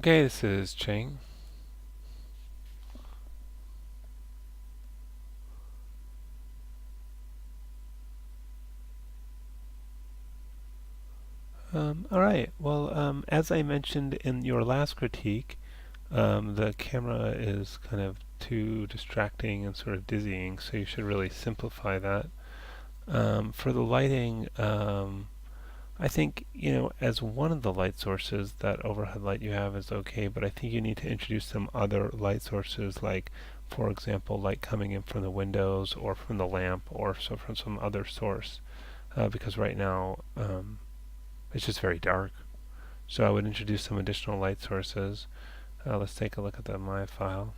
Okay, this is Cheng. All right. Well, as I mentioned in your last critique, the camera is kind of too distracting and sort of dizzying, so you should really simplify that. For the lighting, I think, as one of the light sources, that overhead light you have is okay, but I think you need to introduce some other light sources, like, for example, light coming in from the windows or from the lamp or so from some other source, because right now, it's just very dark. So I would introduce some additional light sources. Let's take a look at the My file.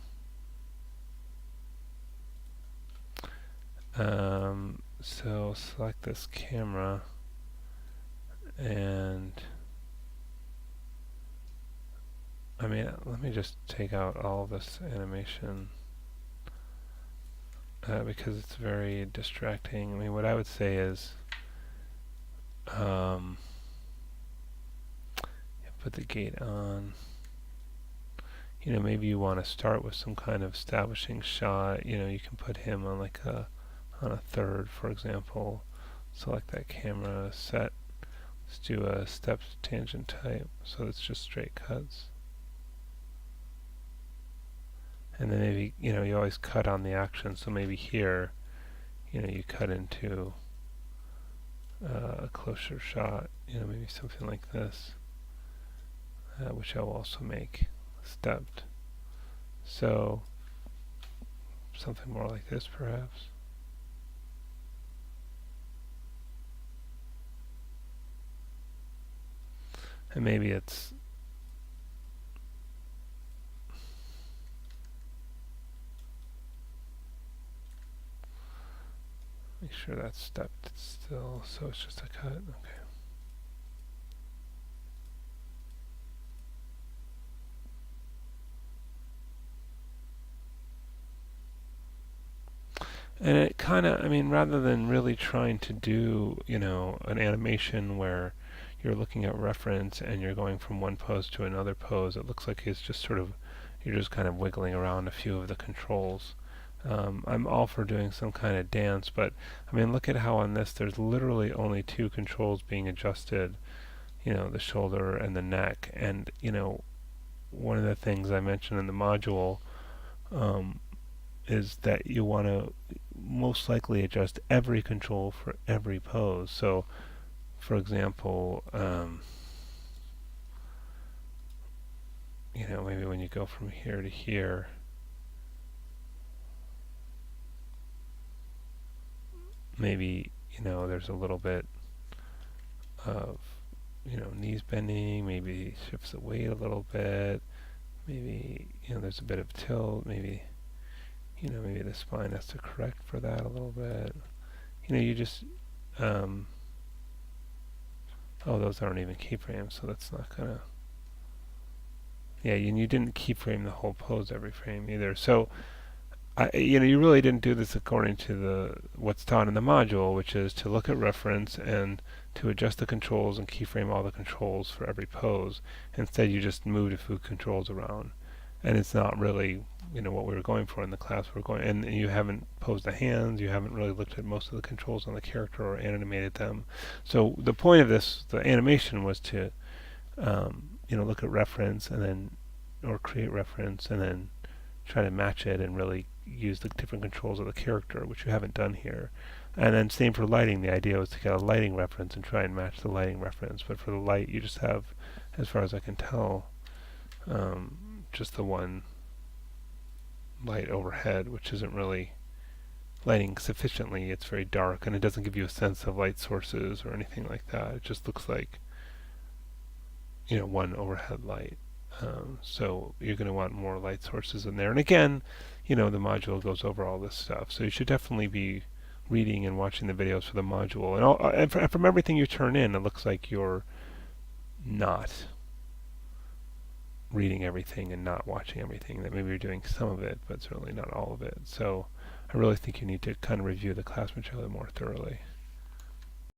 So select this camera and let me just take out all this animation because it's very distracting. What I would say is um, put the gate on. Maybe you want to start with some kind of establishing shot. You can put him on on a third, for example. Select that camera, set. Let's do a steps tangent type, so it's just straight cuts. And then maybe, you always cut on the action, so maybe here, you cut into a closer shot, maybe something like this, which I will also make stepped. So, something more like this perhaps. And maybe it's make sure that's stepped still, so it's just a cut. Okay. And it kind of, rather than really trying to do, an animation where you're looking at reference and you're going from one pose to another pose, it looks like it's just you're just kind of wiggling around a few of the controls. I'm all for doing some kind of dance, but look at how on this there's literally only two controls being adjusted, the shoulder and the neck. And, one of the things I mentioned in the module um, is that you want to most likely adjust every control for every pose. So, for example, maybe when you go from here to here, maybe, there's a little bit of, knees bending, maybe shifts the weight a little bit, maybe, there's a bit of tilt, maybe, maybe the spine has to correct for that a little bit. You just, oh, those aren't even keyframes, so that's not gonna, yeah, and you didn't keyframe the whole pose every frame either. So, you really didn't do this according to what's taught in the module, which is to look at reference and to adjust the controls and keyframe all the controls for every pose. Instead, you just moved a few controls around, and it's not really, what we were going for in the class. And you haven't posed the hands, you haven't really looked at most of the controls on the character or animated them. So the point of this, the animation, was to, look at reference and then, or create reference and then try to match it and really use the different controls of the character, which you haven't done here. And then same for lighting. The idea was to get a lighting reference and try and match the lighting reference. But for the light, you just have, as far as I can tell, just the one light overhead, which isn't really lighting sufficiently. It's very dark, and it doesn't give you a sense of light sources or anything like that. It just looks like, one overhead light. So you're going to want more light sources in there. And again, the module goes over all this stuff. So you should definitely be reading and watching the videos for the module. And from everything you turn in, it looks like you're not reading everything and not watching everything. That maybe you're doing some of it, but certainly not all of it. So I really think you need to kind of review the class material more thoroughly.